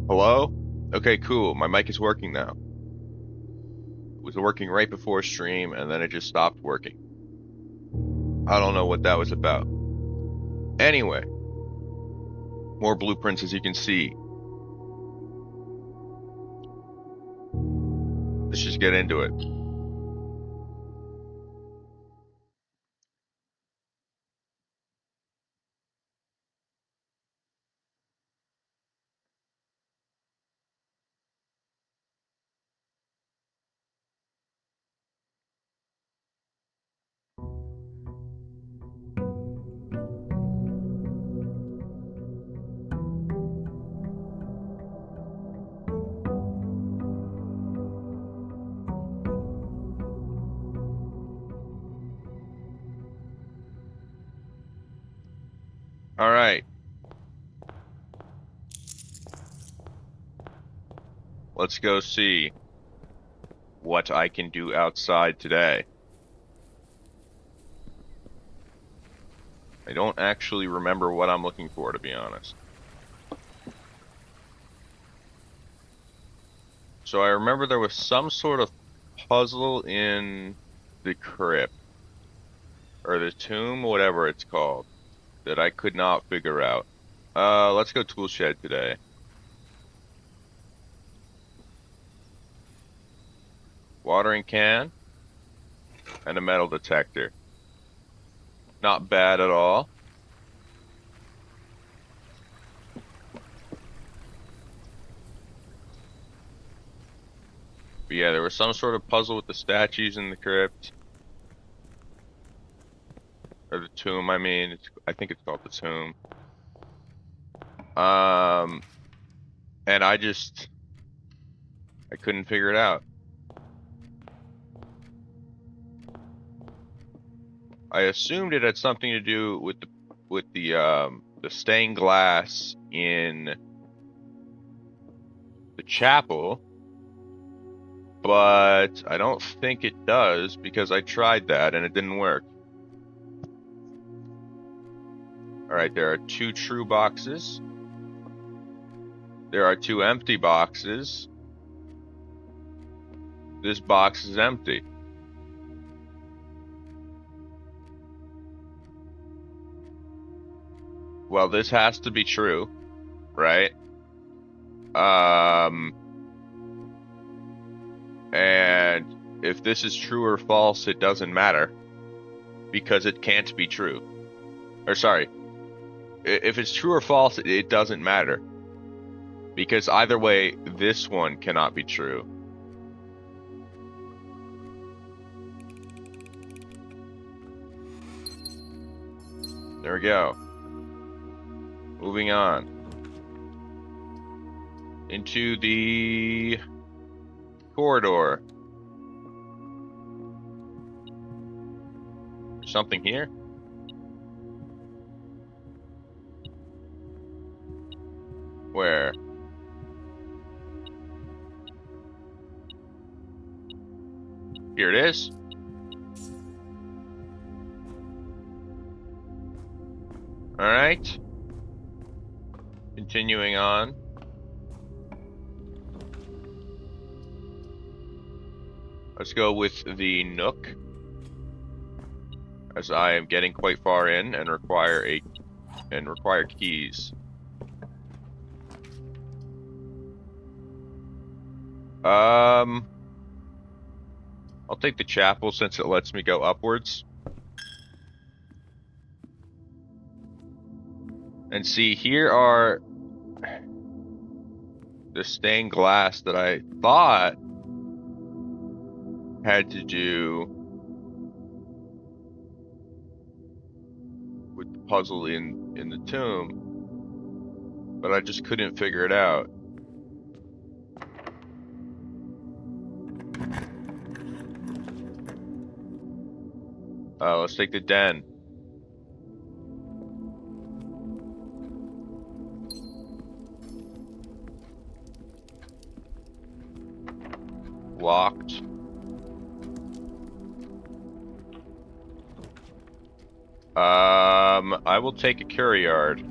Hello? Okay, cool. My mic is working now. It was working right before stream, and then it just stopped working. I don't know what that was about. Anyway, more blueprints as you can see. Let's just get into it. All right, let's go see what I can do outside today. I don't actually remember what I'm looking for, to be honest. So I remember there was some sort of puzzle in the crypt, or the tomb, whatever it's called, that I could not figure out. Let's go tool shed today. Watering can and a metal detector. Not bad at all. But yeah, there was some sort of puzzle with the statues in the crypt. Or the tomb, I mean. I think it's called the tomb. Um, and I couldn't figure it out. I assumed it had something to do with the stained glass in the chapel, but I don't think it does because I tried that and it didn't work. Alright, there are 2 true boxes. There are 2 empty boxes. This box is empty. Well, this has to be true, right? And if this is true or false, it doesn't matter because it can't be true. Or sorry, if it's true or false, it doesn't matter because either way, this one cannot be true. There we go. Moving on into the corridor. Something here? Where? Here it is. All right. Continuing on. Let's go with the Nook, as I am getting quite far in and require keys. I'll take the chapel since it lets me go upwards. And see, here are the stained glass that I thought had to do with the puzzle in the tomb, but I just couldn't figure it out. Let's take the den. Locked. I will take a curio yard.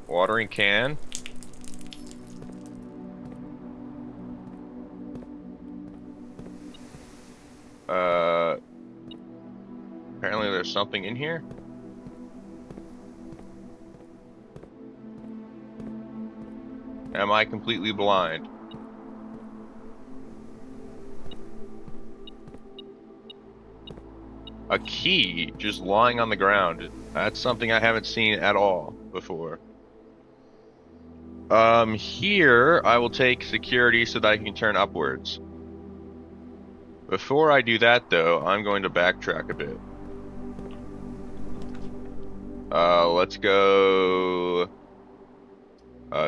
Watering can. Apparently there's something in here. Am I completely blind? A key just lying on the ground. That's something I haven't seen at all before. Here I will take security so that I can turn upwards. Before I do that though, I'm going to backtrack a bit. Let's go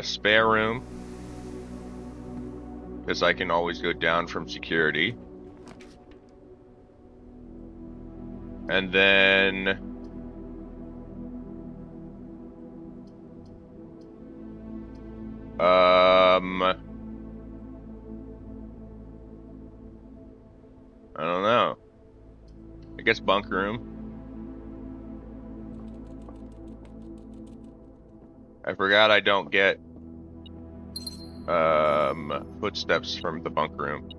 spare room, because I can always go down from security. And then I don't know. I guess bunk room. I forgot I don't get footsteps from the bunk room.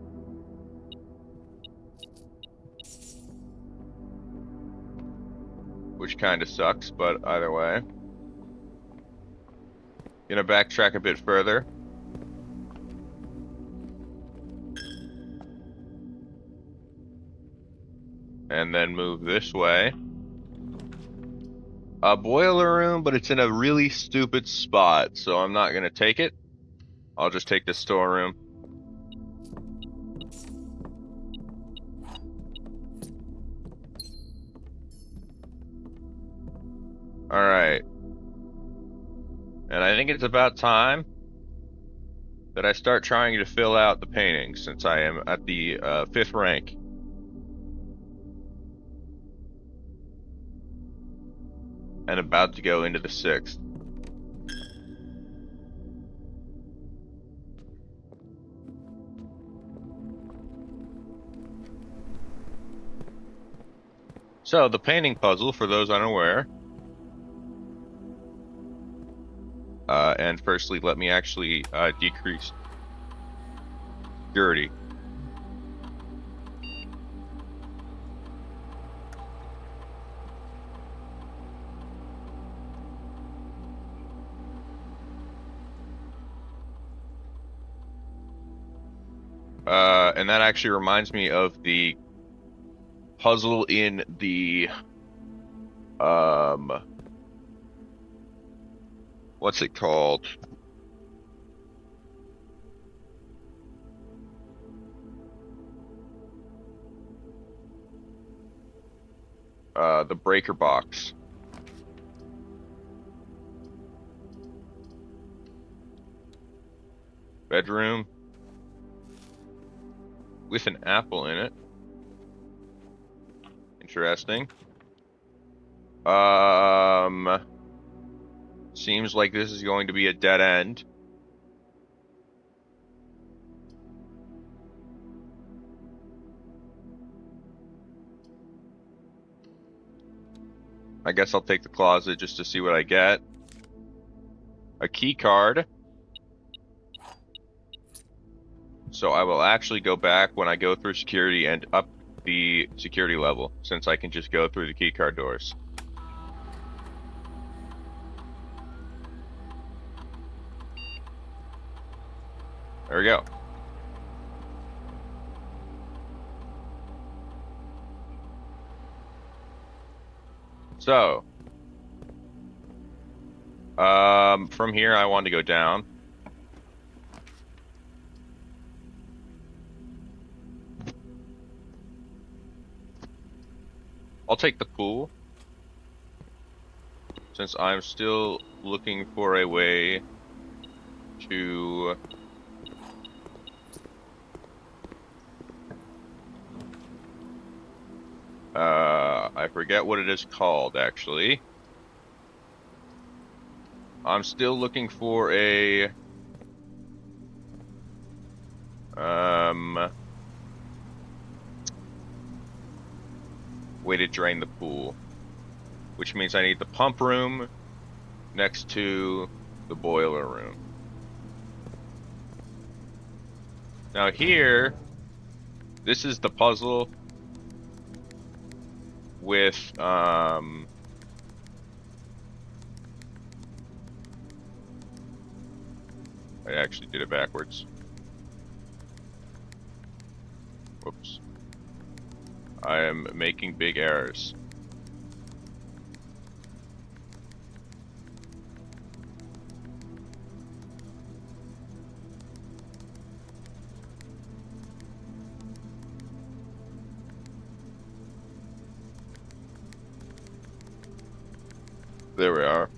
Which kind of sucks, but either way. Gonna backtrack a bit further. And then move this way. A boiler room, but it's in a really stupid spot, so I'm not gonna take it. I'll just take the storeroom. Alright. And I think it's about time that I start trying to fill out the paintings, since I am at the 5th rank. And about to go into the 6th. So, the painting puzzle, for those unaware. And firstly, let me actually decrease security. And that actually reminds me of the puzzle in the what's it called? The breaker box. Bedroom with an apple in it. Interesting. Seems like this is going to be a dead end. I guess I'll take the closet just to see what I get. A key card. So I will actually go back when I go through security and up the security level, since I can just go through the key card doors. There we go. So, from here I want to go down. I'll take the pool, since I'm still looking for a way to I forget what it is called, actually. I'm still looking for a way to drain the pool, which means I need the pump room next to the boiler room. Now here, this is the puzzle with, I actually did it backwards. Whoops. I am making big errors. There we are.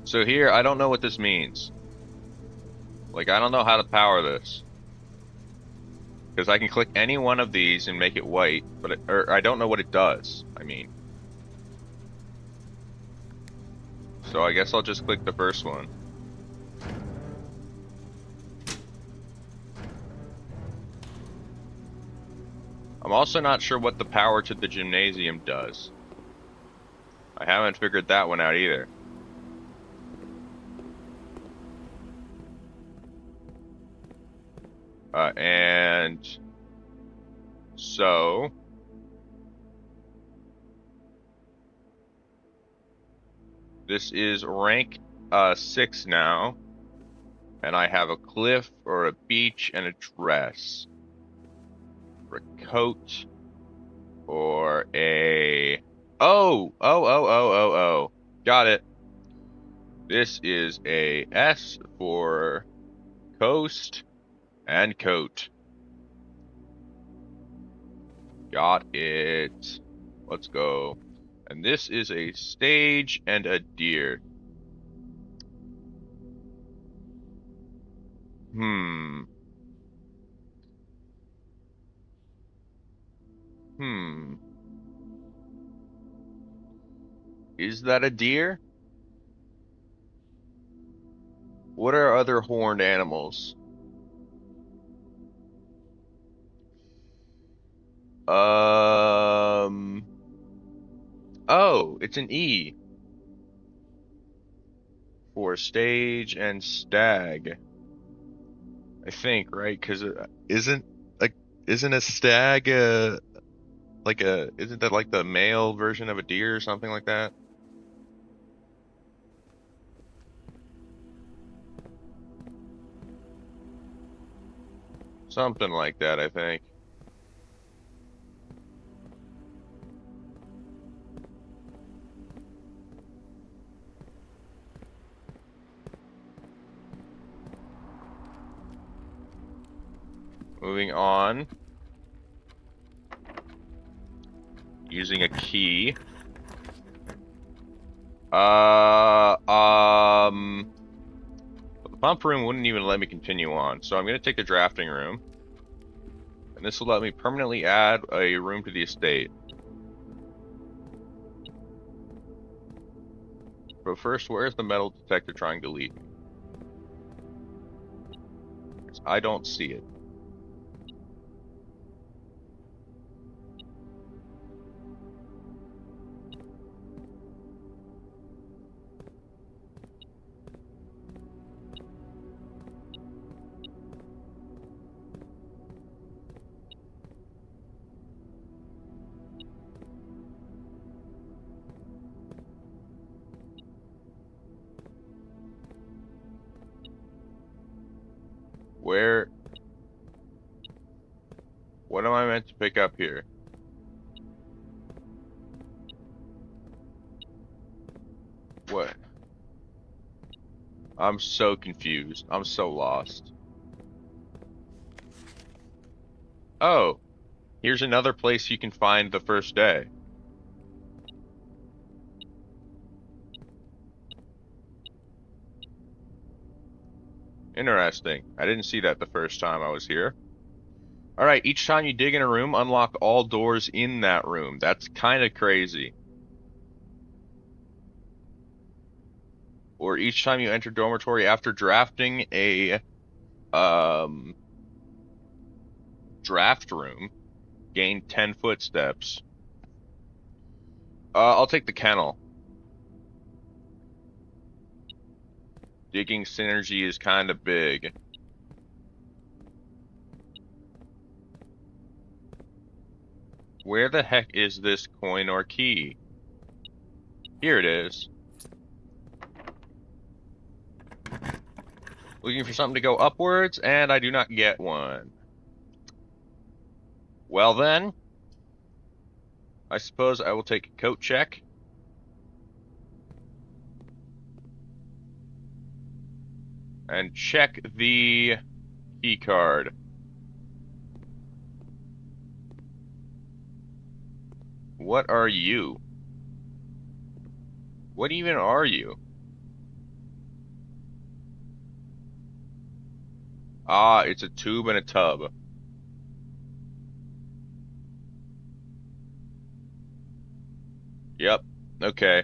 So here, I don't know what this means. Like, I don't know how to power this. Because I can click any one of these and make it white, but or I don't know what it does, I mean. So I guess I'll just click the first one. I'm also not sure what the power to the gymnasium does. I haven't figured that one out either. And so this is rank 6 now, and I have a cliff or a beach and a dress, or a coat, or a oh, got it. This is a S for coast and coat. Got it. Let's go. And this is a stage and a deer. Hmm. Is that a deer? What are other horned animals? Oh, it's an E for stage and stag. I think, right? Because isn't like isn't a stag isn't that like the male version of a deer or something like that? Something like that, I think. Moving on. Using a key. The pump room wouldn't even let me continue on, so I'm gonna take the drafting room. And this will let me permanently add a room to the estate. But first, where's the metal detector trying to lead me? 'Cause I don't see it. Where? What am I meant to pick up here? What? I'm so confused. I'm so lost. Oh, here's another place you can find the first day. Interesting. I didn't see that the first time I was here. Alright, each time you dig in a room, unlock all doors in that room. That's kind of crazy. Or each time you enter dormitory after drafting a draft room, gain 10 footsteps. I'll take the kennel. digging synergy is kind of big. Where the heck is this coin or key? Here it is. Looking for something to go upwards, and I do not get one. Well then, I suppose I will take a coat check. And check the key card. What are you? What even are you? Ah, it's a tube and a tub. Yep, okay.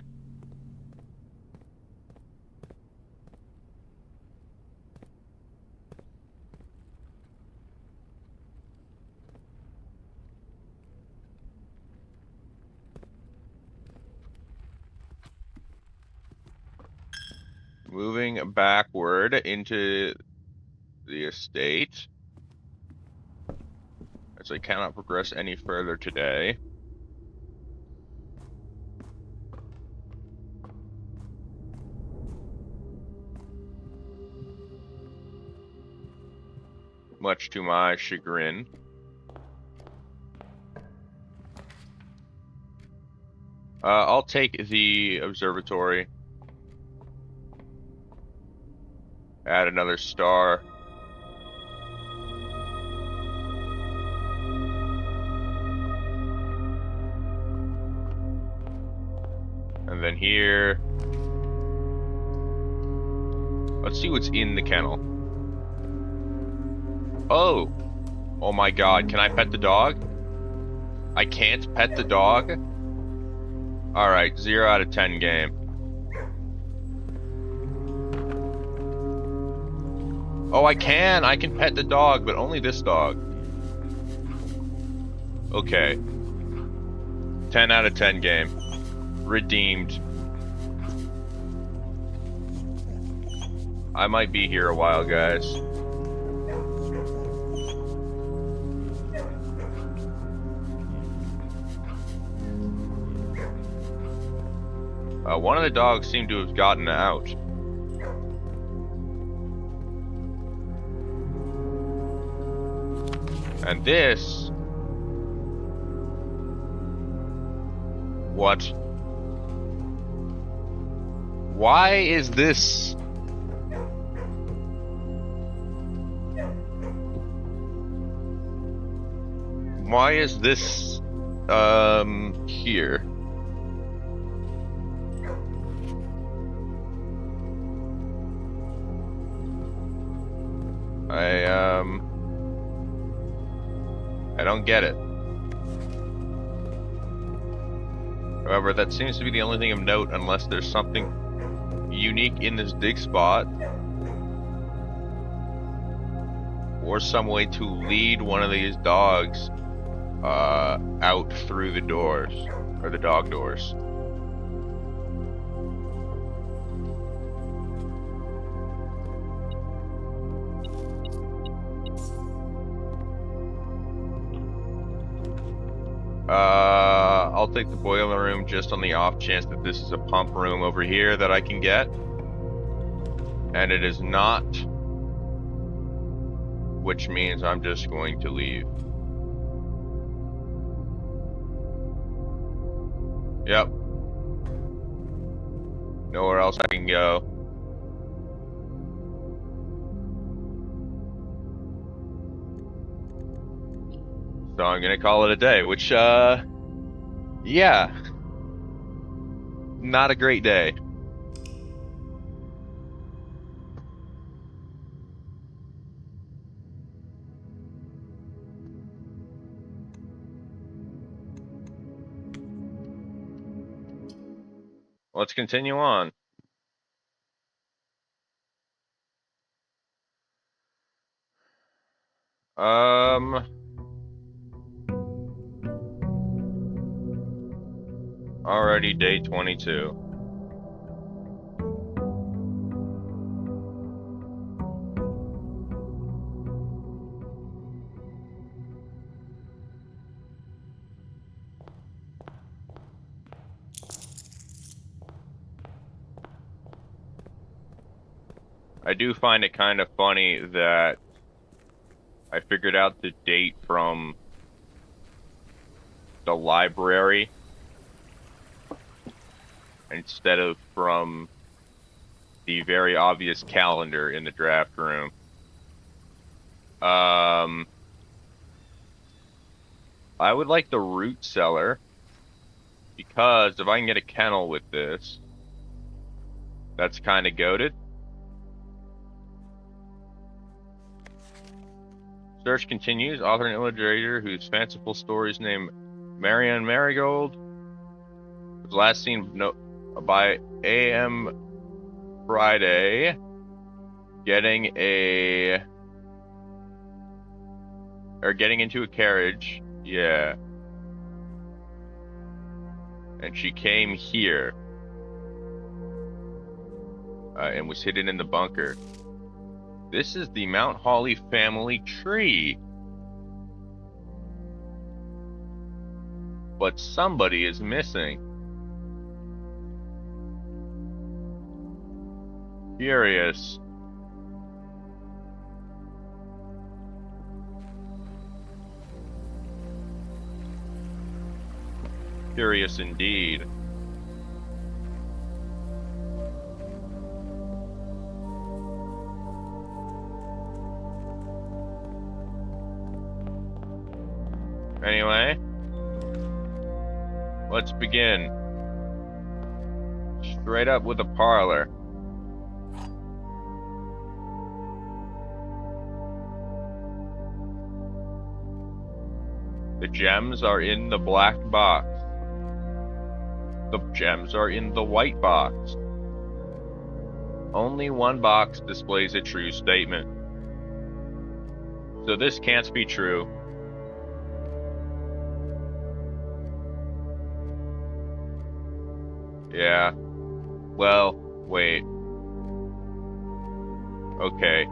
Moving backward into the estate, as I cannot progress any further today. Much to my chagrin. I'll take the observatory. Add another star. And then here. Let's see what's in the kennel. Oh! Oh my god, can I pet the dog? I can't pet the dog? Alright, 0 out of 10 game. Oh, I can pet the dog, but only this dog. Okay. 10 out of 10 game. Redeemed. I might be here a while, guys. One of the dogs seemed to have gotten out. And this... What? Why is this... Why is this... here? I don't get it. However, that seems to be the only thing of note, unless there's something unique in this dig spot. Or some way to lead one of these dogs out through the doors, or the dog doors. I'll take the boiler room just on the off chance that this is a pump room over here that I can get. And it is not. Which means I'm just going to leave. Yep. Nowhere else I can go. So I'm gonna call it a day, which, yeah. Not a great day. Let's continue on. Already day 22. I do find it kind of funny that I figured out the date from the library instead of from the very obvious calendar in the draft room. I would like the root cellar, because if I can get a kennel with this, that's kind of goated. Search continues. Author and illustrator whose fanciful stories named Marianne Marigold was last seen by A.M. Friday getting into a carriage. Yeah. And she came here. And was hidden in the bunker. This is the Mount Holly family tree. But somebody is missing. Furious. Curious indeed. Anyway, let's begin. Straight up with a parlor. The gems are in the black box. The gems are in the white box. Only one box displays a true statement. So this can't be true. Yeah. Well, wait. Okay.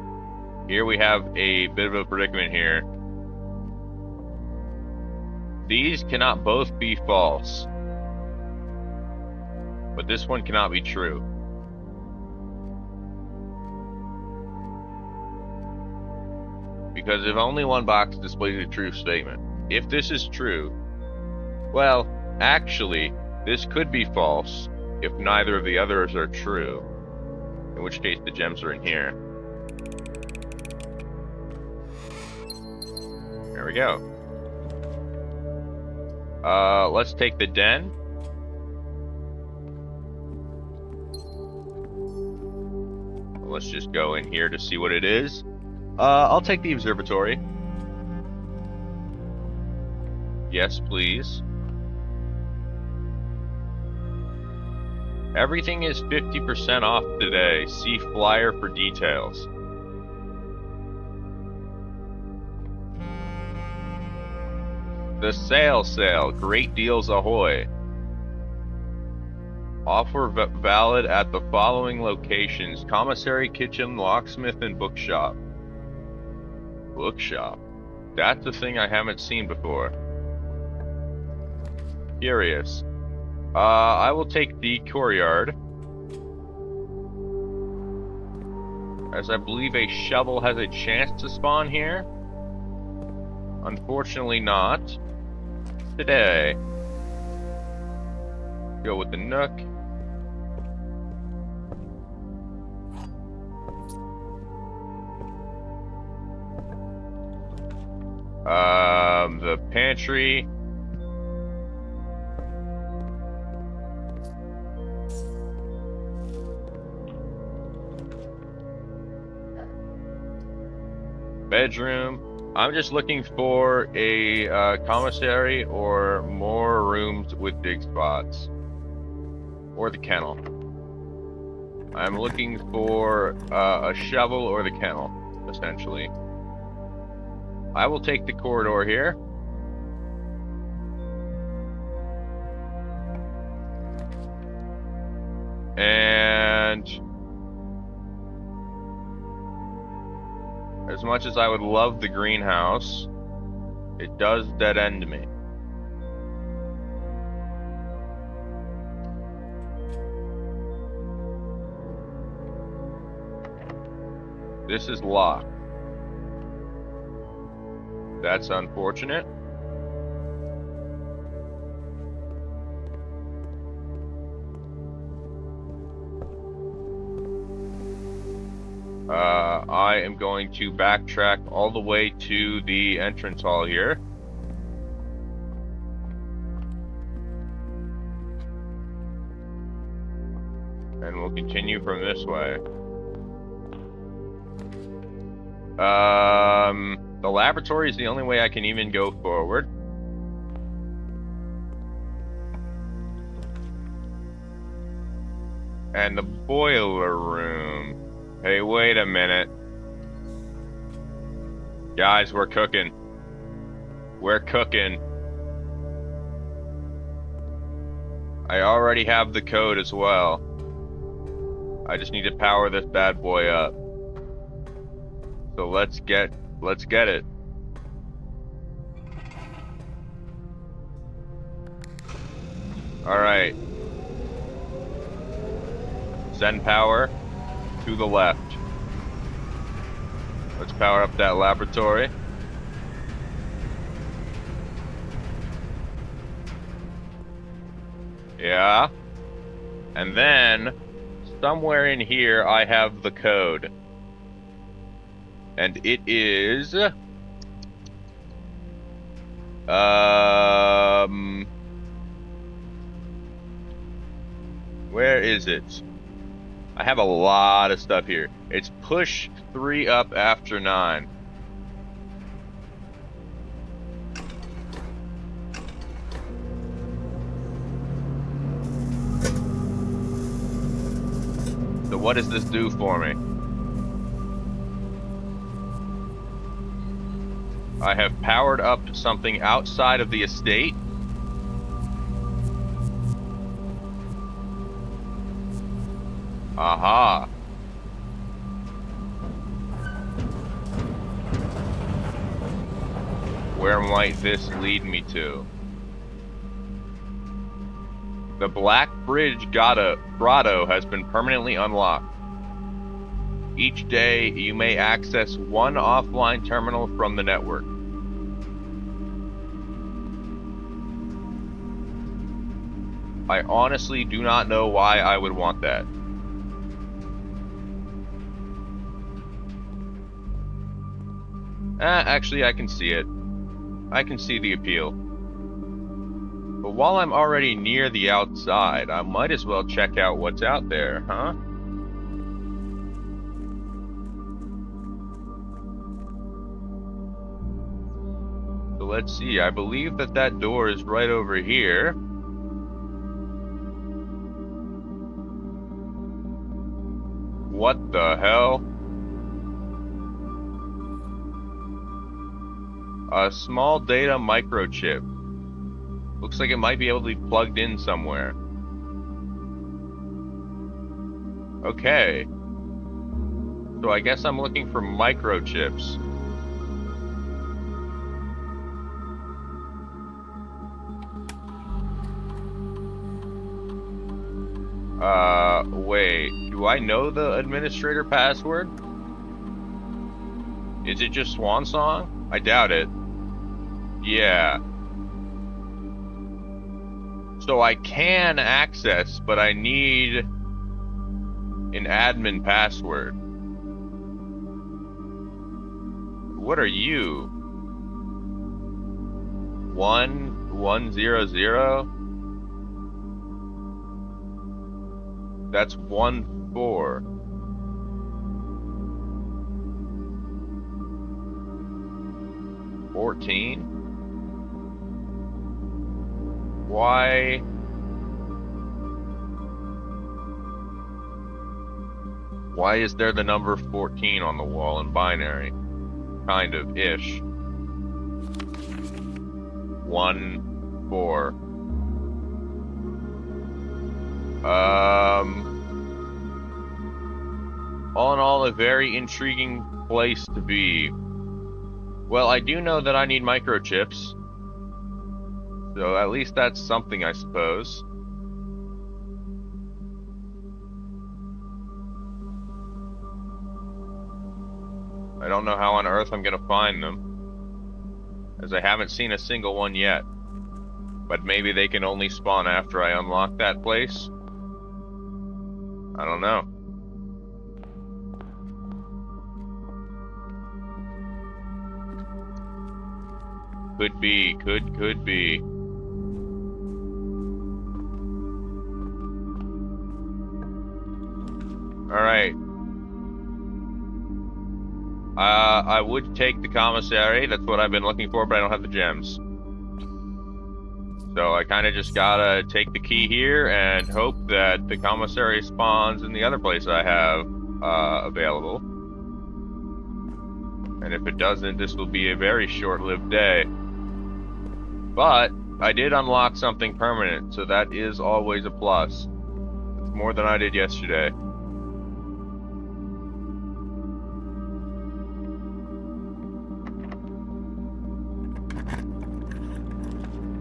Here we have a bit of a predicament here. These cannot both be false. But this one cannot be true. Because if only one box displays a true statement. If this is true, well, actually, this could be false if neither of the others are true. In which case the gems are in here. There we go. Let's take the den. Let's just go in here to see what it is. I'll take the observatory. Yes, please. Everything is 50% off today. See flyer for details. The sale. Great deals ahoy. Offer valid at the following locations: commissary, kitchen, locksmith, and bookshop. Bookshop? That's a thing I haven't seen before. Curious. I will take the courtyard, as I believe a shovel has a chance to spawn here. Unfortunately not today. Go with the nook. The pantry. Bedroom. I'm just looking for a commissary or more rooms with dig spots. Or the kennel. I'm looking for a shovel or the kennel, essentially. I will take the corridor here. And as much as I would love the greenhouse, it does dead end me. This is locked. That's unfortunate. I am going to backtrack all the way to the entrance hall here. And we'll continue from this way. The laboratory is the only way I can even go forward. And the boiler room. Hey, wait a minute. Guys, we're cooking. We're cooking. I already have the code as well. I just need to power this bad boy up. So let's get it. All right. Send power to the left. Let's power up that laboratory. Yeah. And then somewhere in here I have the code. And it is where is it? I have a lot of stuff here. It's push 3 up after 9. So what does this do for me? I have powered up something outside of the estate. Aha. Where might this lead me to? The Black Bridge Grotto has been permanently unlocked. Each day, you may access one offline terminal from the network. I honestly do not know why I would want that. Actually, I can see it. I can see the appeal. But while I'm already near the outside, I might as well check out what's out there, huh? So let's see, I believe that door is right over here. What the hell? A small data microchip. Looks like it might be able to be plugged in somewhere. Okay. So I guess I'm looking for microchips. Wait. Do I know the administrator password? Is it just Swan Song? I doubt it. Yeah. So I can access, but I need an admin password. What are you? 1100? That's 14. Why is there the number 14 on the wall in binary? Kind of ish. 1, 4. All in all, a very intriguing place to be. Well, I do know that I need microchips. So at least that's something, I suppose. I don't know how on earth I'm gonna find them, as I haven't seen a single one yet. But maybe they can only spawn after I unlock that place? I don't know. Could be, could be. Alright. I would take the commissary, that's what I've been looking for, but I don't have the gems. So I kind of just gotta take the key here and hope that the commissary spawns in the other place I have available. And if it doesn't, this will be a very short-lived day. But I did unlock something permanent, so that is always a plus. It's more than I did yesterday.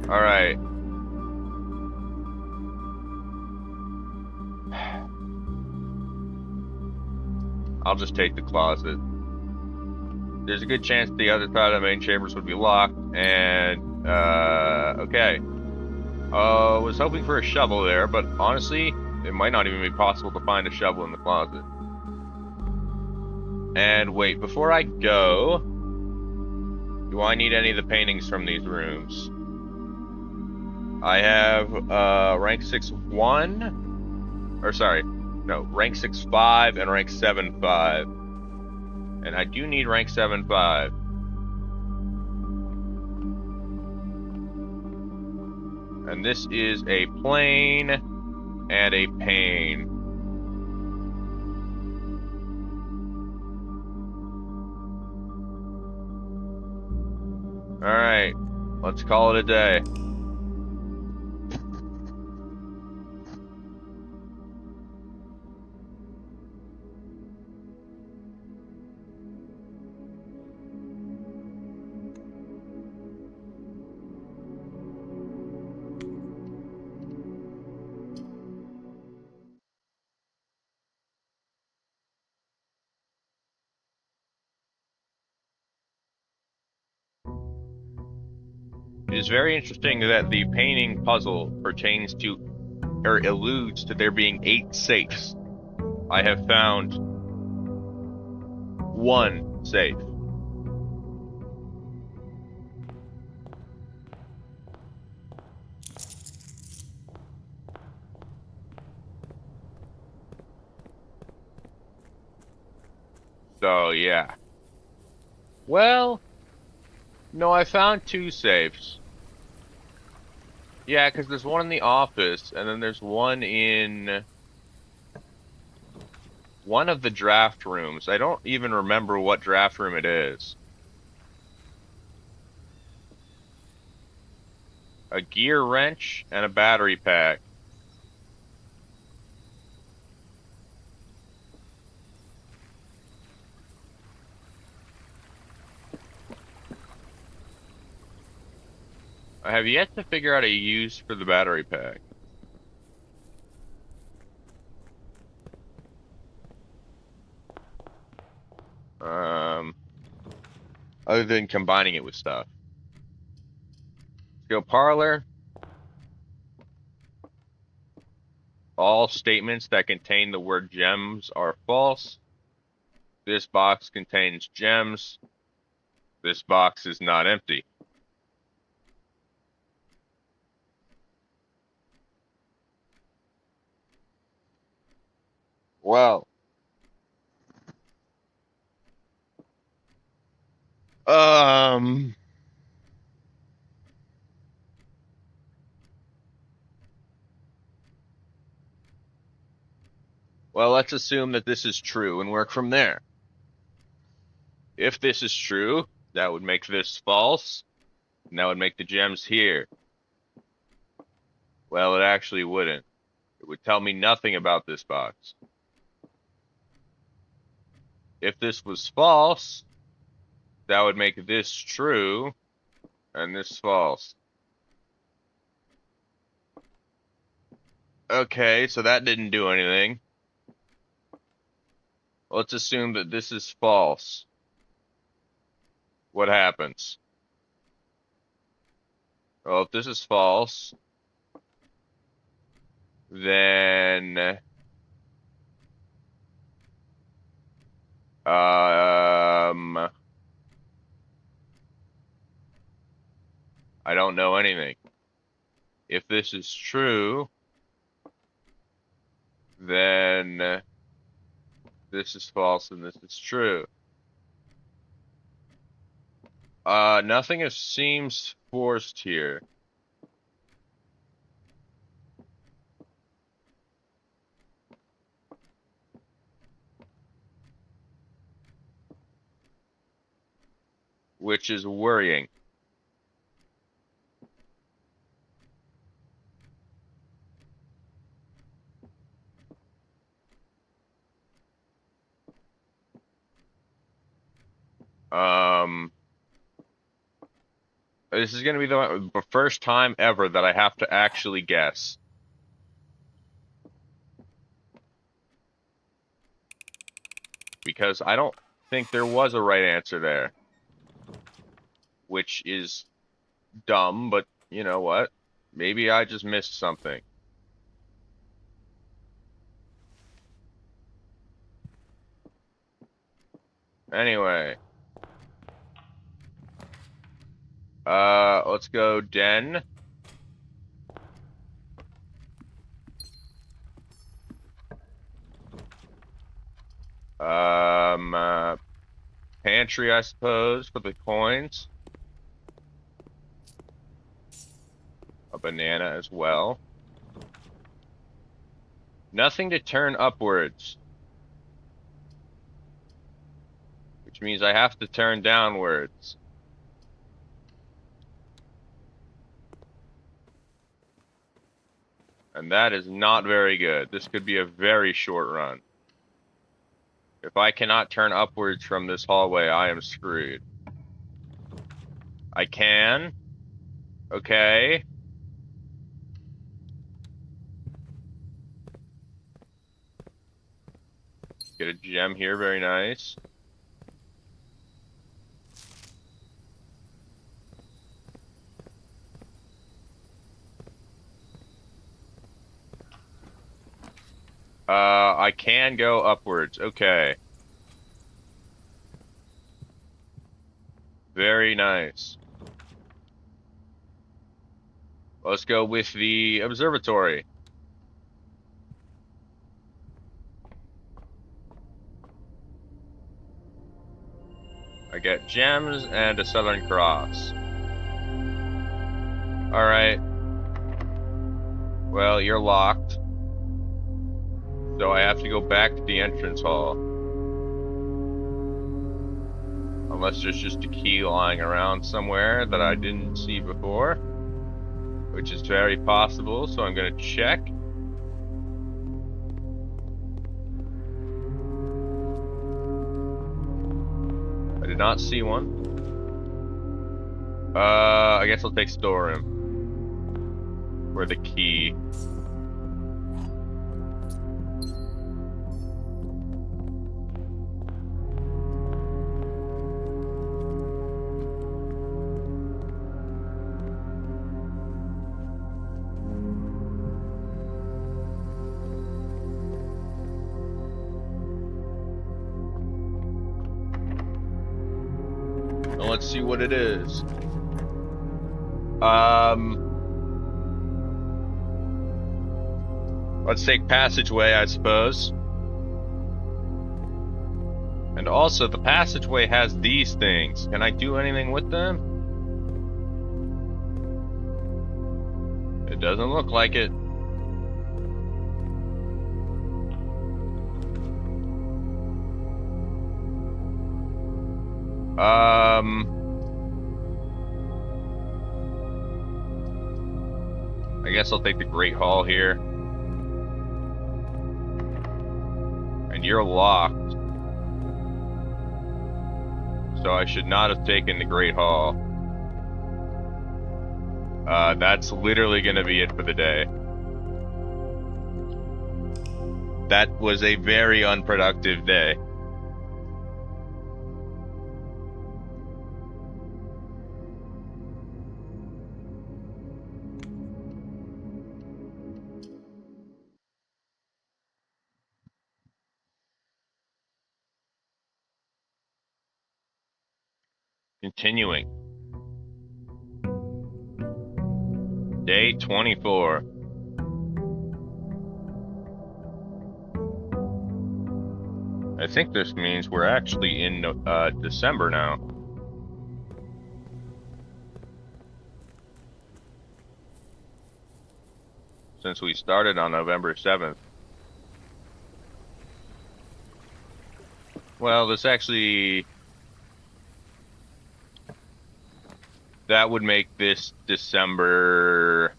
Alright. I'll just take the closet. There's a good chance the other side of the main chambers would be locked, and, okay. Was hoping for a shovel there, but honestly, it might not even be possible to find a shovel in the closet. And wait, before I go, do I need any of the paintings from these rooms? I have, rank 6-1, or sorry, no, rank 6-5 and rank 7-5. And I do need rank 7-5. And this is a plane and a pane. Alright, let's call it a day. It is very interesting that the painting puzzle pertains to, or alludes to there being 8 safes. I have found 1 safe. So, yeah. Well, no, I found 2 safes. Yeah, because there's one in the office, and then there's one in one of the draft rooms. I don't even remember what draft room it is. A gear wrench and a battery pack. I have yet to figure out a use for the battery pack. Other than combining it with stuff. Let's go parlor. All statements that contain the word gems are false. This box contains gems. This box is not empty. Well. Well, let's assume that this is true and work from there. If this is true, that would make this false, and that would make the gems here. Well, it actually wouldn't. It would tell me nothing about this box. If this was false, that would make this true, and this false. Okay, so that didn't do anything. Let's assume that this is false. what happens? Well, if this is false, then I don't know anything. If this is true, then this is false and this is true. Nothing seems forced here. Which is worrying. This is going to be the first time ever that I have to actually guess. Because I don't think there was a right answer there. Which is dumb, but you know what? Maybe I just missed something. Anyway. Let's go den. Pantry, I suppose, for the coins. A banana as well. Nothing to turn upwards. Which means I have to turn downwards. And that is not very good. This could be a very short run. If I cannot turn upwards from this hallway, I am screwed. I can. Okay. Get a gem here, very nice. I can go upwards. Okay. Very nice. Let's go with the observatory. I get gems and a Southern Cross. Alright. Well, you're locked. So I have to go back to the entrance hall. Unless there's just a key lying around somewhere that I didn't see before. Which is very possible, so I'm gonna check. I did not see one. I guess I'll take storeroom. For the key. Let's see what it is. Let's take passageway, I suppose. And also, the passageway has these things. Can I do anything with them? It doesn't look like it. I guess I'll take the Great Hall here. And you're locked. So I should not have taken the Great Hall. That's literally gonna be it for the day. That was a very unproductive day. Continuing. Day 24. I think this means we're actually in December now. Since we started on November 7th. Well, this actually... That would make this December...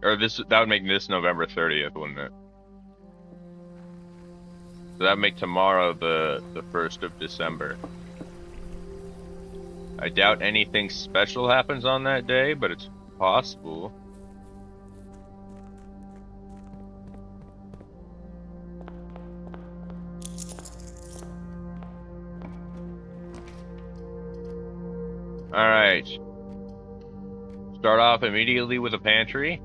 Or that would make this November 30th, wouldn't it? So that would make tomorrow the 1st of December. I doubt anything special happens on that day, but it's possible. Alright. Start off immediately with a pantry.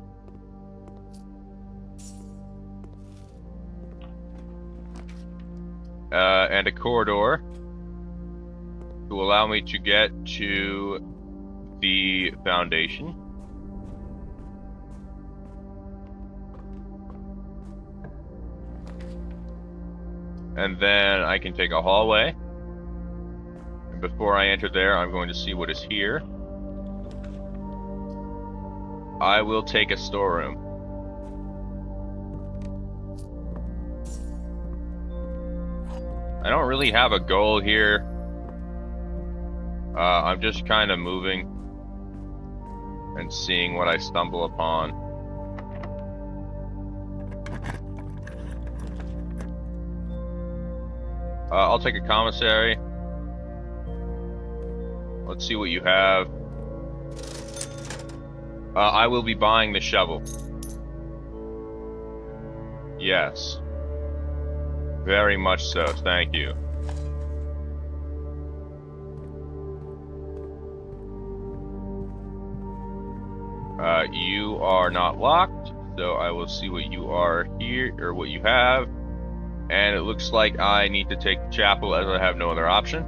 And a corridor to allow me to get to the foundation. And then I can take a hallway. And before I enter there, I'm going to see what is here. I will take a storeroom. I don't really have a goal here. I'm just kind of moving and seeing what I stumble upon. I'll take a commissary. Let's see what you have. I will be buying the shovel. Yes. Very much so, thank you. You are not locked, so I will see what you are here, or what you have. And it looks like I need to take the chapel as I have no other option.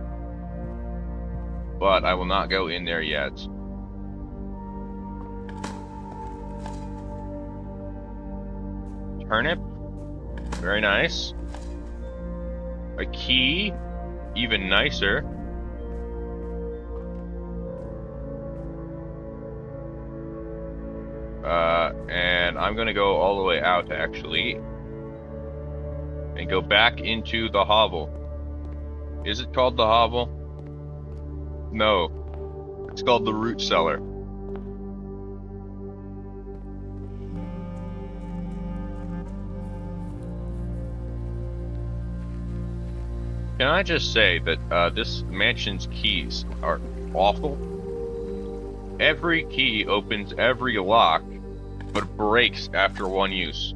But I will not go in there yet. Turnip. Very nice. A key. Even nicer. And I'm gonna go all the way out, actually. And go back into the hovel. Is it called the hovel? No. It's called the root cellar. Can I just say that this mansion's keys are awful? Every key opens every lock, but breaks after one use.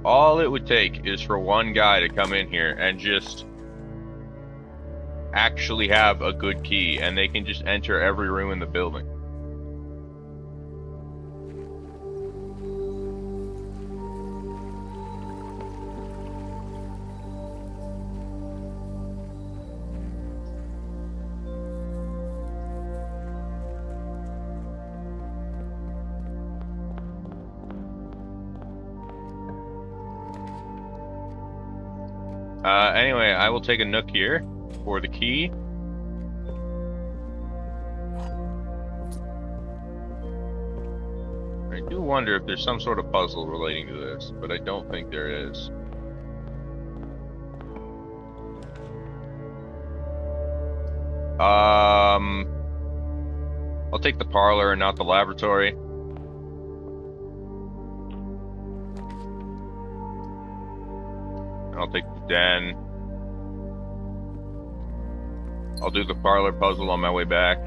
All it would take is for one guy to come in here and just actually have a good key, and they can just enter every room in the building. Anyway, I will take a nook here for the key. I do wonder if there's some sort of puzzle relating to this, but I don't think there is. I'll take the parlor and not the laboratory. I'll take the den. I'll do the parlor puzzle on my way back.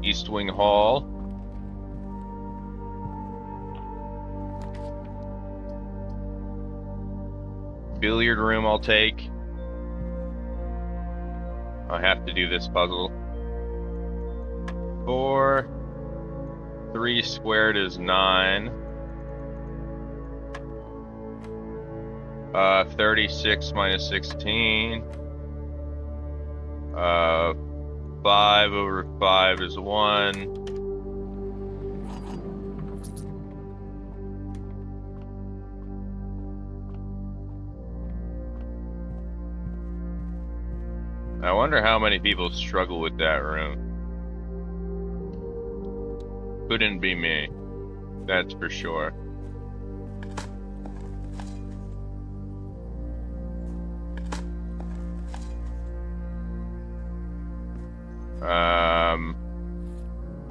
East Wing Hall. billiard room I'll take. I have to do this puzzle. 4. 3 squared is 9. 36 minus 16. 5 over 5 is 1. I wonder how many people struggle with that room. Couldn't be me. That's for sure.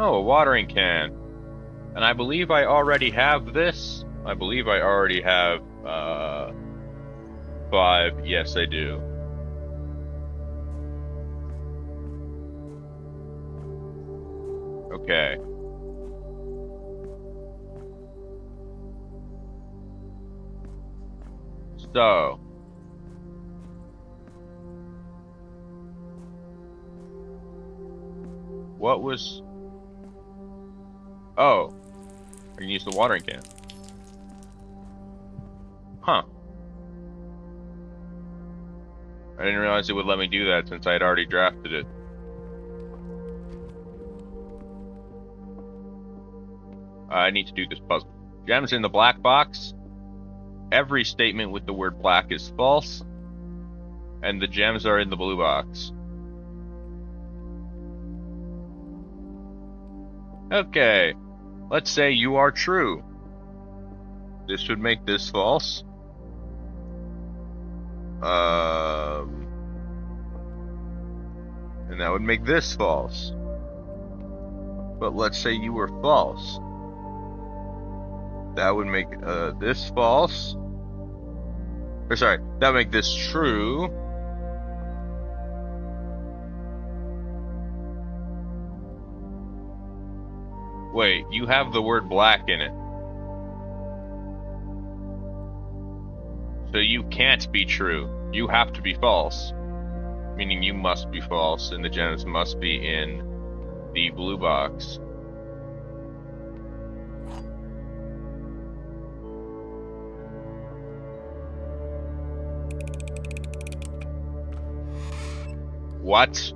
Oh, a watering can. And I believe I already have this. I believe I already have, 5. Yes, I do. Okay. So. What was... Oh. I can use the watering can. Huh. I didn't realize it would let me do that since I had already drafted it. I need to do this puzzle. Gems in the black box. Every statement with the word black is false. And the gems are in the blue box. Okay. Let's say you are true. This would make this false. And that would make this false. But let's say you were false. That would make this false. Or sorry, that would make this true. Wait, you have the word black in it. So you can't be true. You have to be false. Meaning you must be false, and the gems must be in the blue box. What?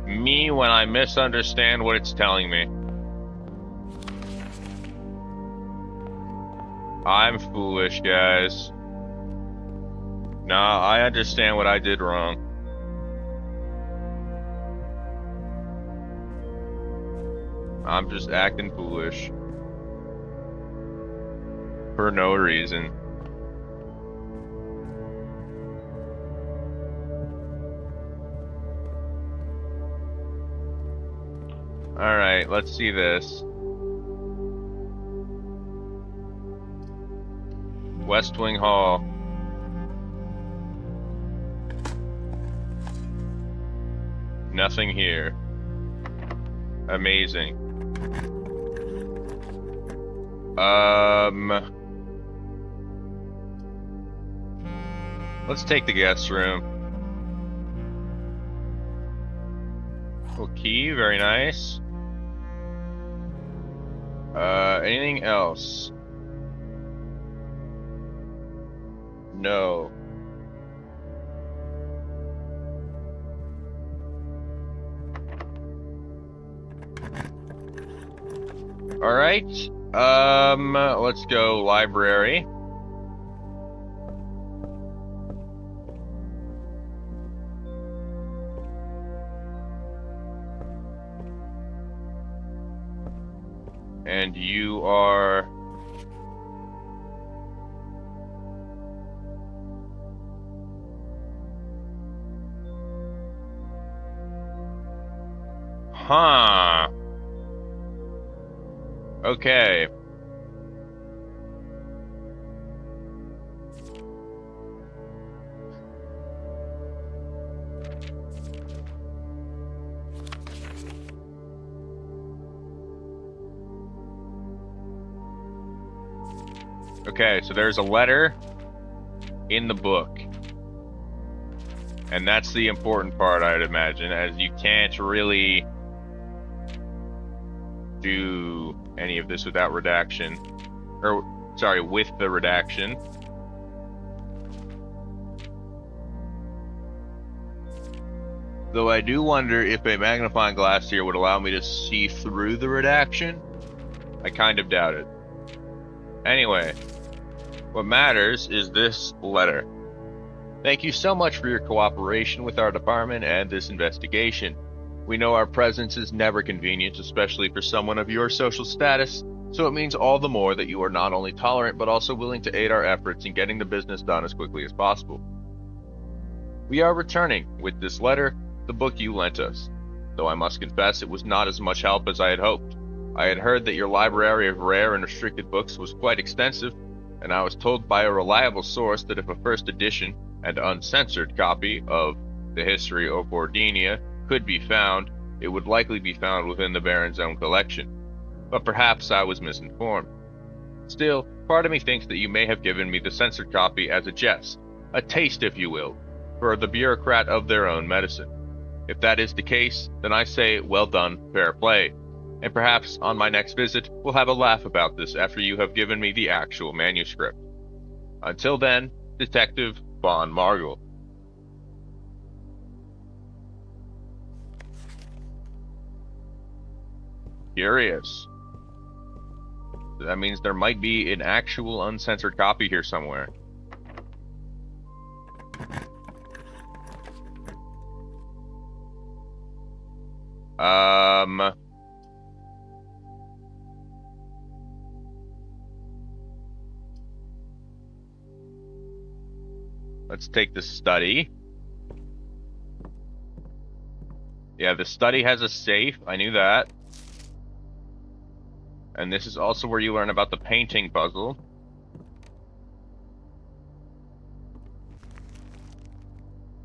Me when I misunderstand what it's telling me. I'm foolish, guys. Nah, I understand what I did wrong. I'm just acting foolish. For no reason. Alright, let's see this. West Wing Hall. Nothing here. Amazing. Let's take the guest room. Little key, very nice. Anything else? No. Alright. Let's go library. And you are... Huh. Okay. Okay, so there's a letter in the book. And that's the important part, I'd imagine, as you can't really do any of this without redaction. Or, sorry, with the redaction. Though I do wonder if a magnifying glass here would allow me to see through the redaction. I kind of doubt it. Anyway, what matters is this letter. Thank you so much for your cooperation with our department and this investigation. We know our presence is never convenient, especially for someone of your social status, so it means all the more that you are not only tolerant but also willing to aid our efforts in getting the business done as quickly as possible. We are returning, with this letter, the book you lent us, though I must confess it was not as much help as I had hoped. I had heard that your library of rare and restricted books was quite extensive, and I was told by a reliable source that if a first edition and uncensored copy of the history of Ordinia could be found, it would likely be found within the Baron's own collection. But perhaps I was misinformed. Still, part of me thinks that you may have given me the censored copy as a jest, a taste, if you will, for the bureaucrat of their own medicine. If that is the case, then I say, well done, fair play. And perhaps on my next visit, we'll have a laugh about this after you have given me the actual manuscript. Until then, Detective Von Margle. Curious. That means there might be an actual uncensored copy here somewhere. Let's take the study. Yeah, the study has a safe. I knew that. And this is also where you learn about the painting puzzle.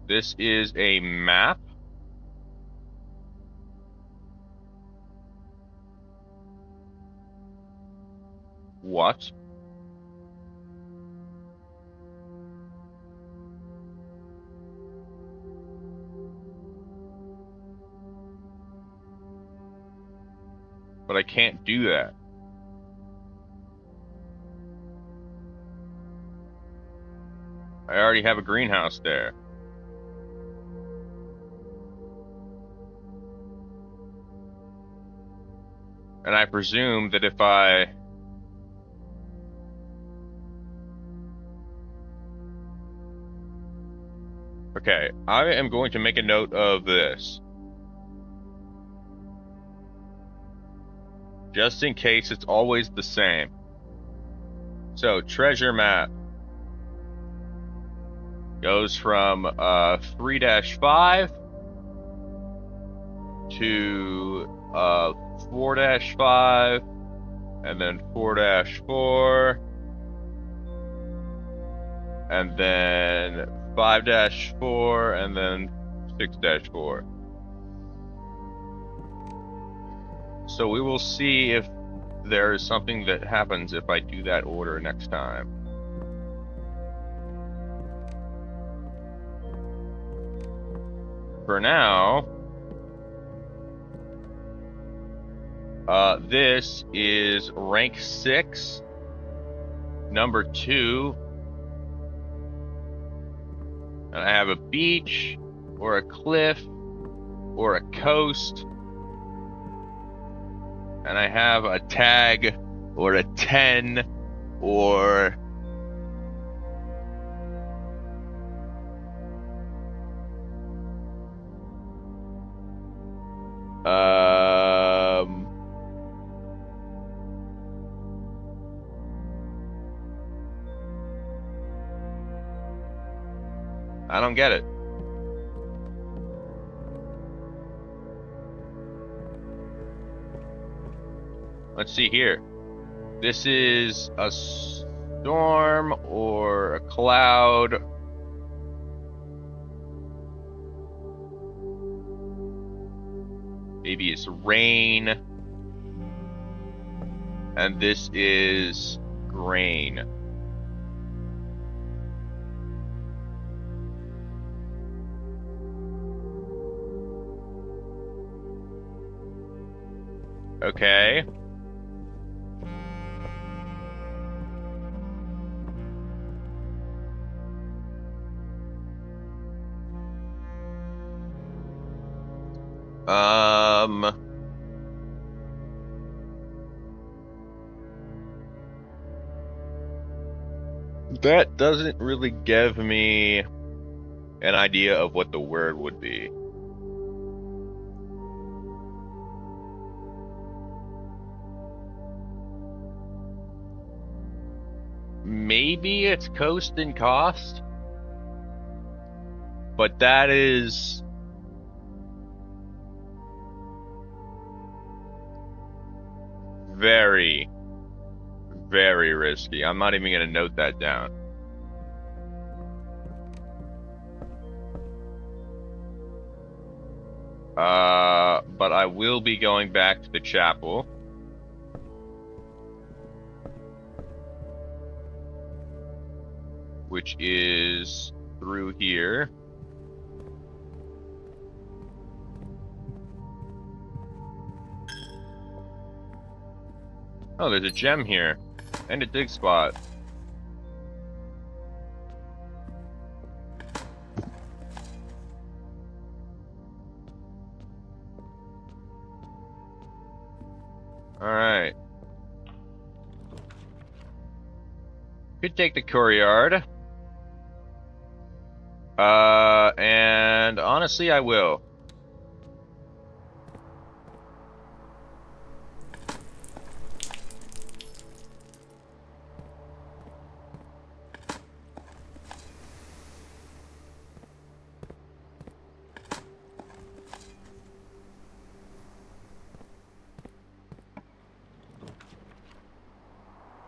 This is a map. What? But I can't do that. I already have a greenhouse there. And I presume that if I... Okay, I am going to make a note of this. Just in case it's always the same. So, treasure map goes from 3-5 to 4-5 and then 4-4 and then 5-4 and then 6-4. So we will see if there is something that happens if I do that order next time. For now, this is rank 6, number 2, and I have a beach, or a cliff, or a coast, and I have a tag, or a 10, or... I don't get it. Let's see here. This is a storm or a cloud. Maybe it's rain. And this is grain. Okay. That doesn't really give me an idea of what the word would be. Maybe it's coast and cost, but that is very, very risky. I'm not even going to note that down. But I will be going back to the chapel. Which is through here. Oh, there's a gem here. And a dig spot. Alright. Could take the courtyard. And honestly, I will.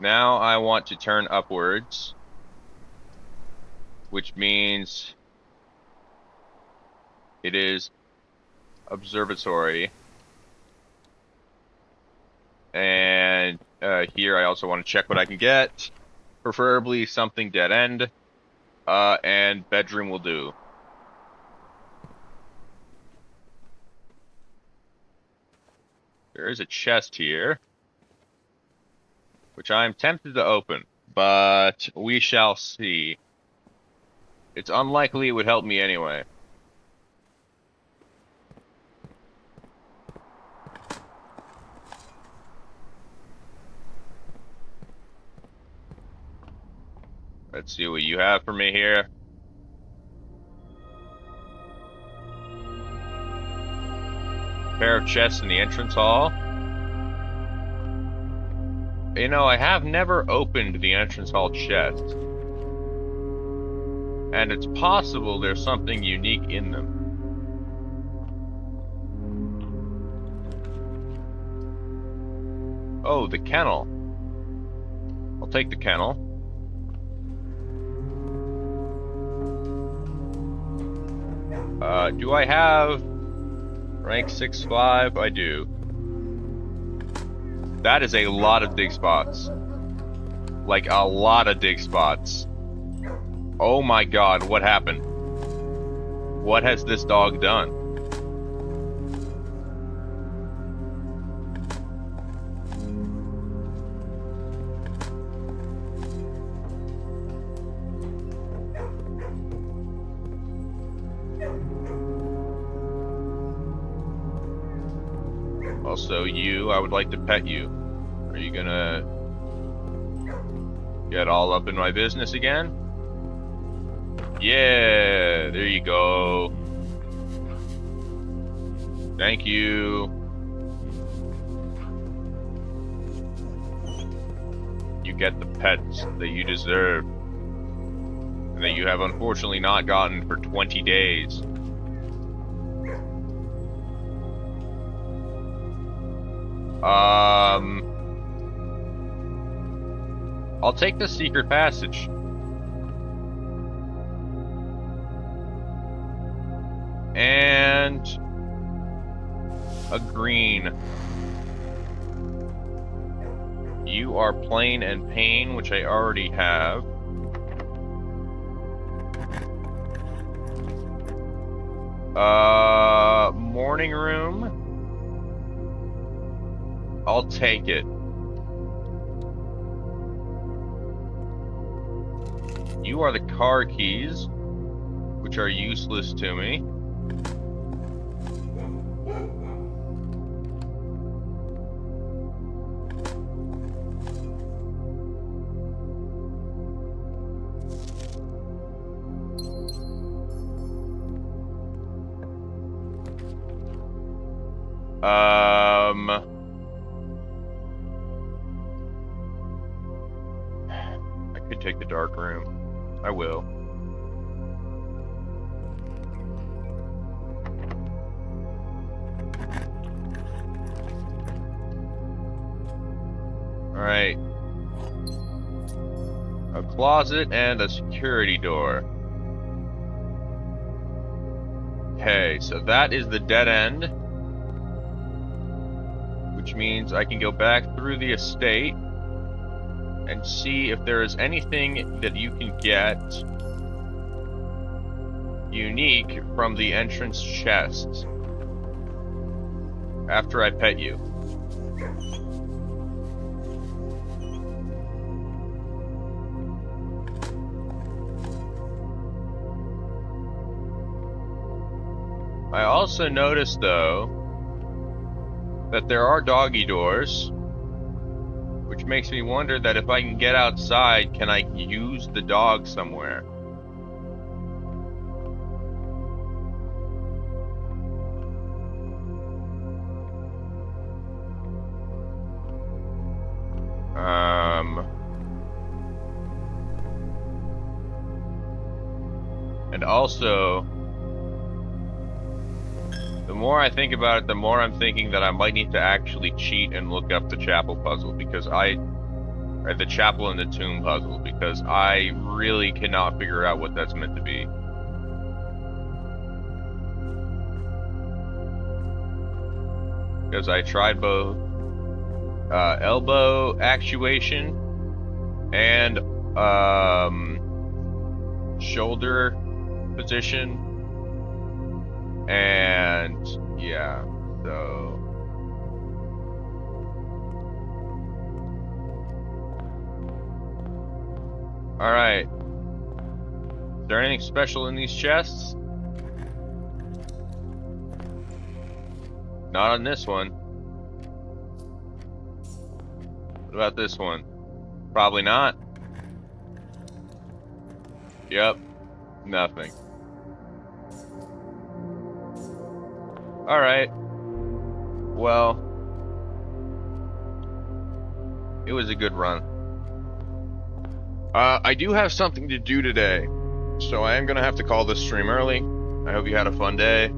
Now I want to turn upwards, which means it is observatory. And here I also want to check what I can get, preferably something dead end, and bedroom will do. There is a chest here, which I am tempted to open, but we shall see. It's unlikely it would help me anyway. Let's see what you have for me here. Pair of chests in the entrance hall. You know, I have never opened the entrance hall chest. And it's possible there's something unique in them. Oh, the kennel. I'll take the kennel. Do I have rank 6-5? I do. That is a lot of dig spots. Like, a lot of dig spots. Oh my god, what happened? What has this dog done? Also, I would like to pet you. Are you gonna get all up in my business again? Yeah, there you go. Thank you. You get the pets that you deserve. And that you have unfortunately not gotten for 20 days. I'll take the secret passage. And a green. You are plain and pain, which I already have. Morning room. I'll take it. You are the car keys, which are useless to me. I could take the dark room. I will. Alright. A closet and a security door. Okay, so that is the dead end. Which means I can go back through the estate and see if there is anything that you can get unique from the entrance chests after I pet you. I also noticed, though, that there are doggy doors, which makes me wonder that if I can get outside, can I use the dog somewhere? And also, the more I think about it, the more I'm thinking that I might need to actually cheat and look up the chapel puzzle, because or the chapel and the tomb puzzle, because I really cannot figure out what that's meant to be. Because I tried both elbow actuation and shoulder position, and yeah, so alright. Is there anything special in these chests? Not on this one. What about this one? Probably not. Yep. Nothing. Alright. Well, it was a good run. I do have something to do today, so I am gonna have to call this stream early. I hope you had a fun day.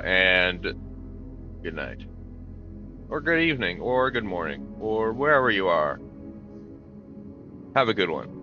And good night. Or good evening, or good morning, or wherever you are. Have a good one.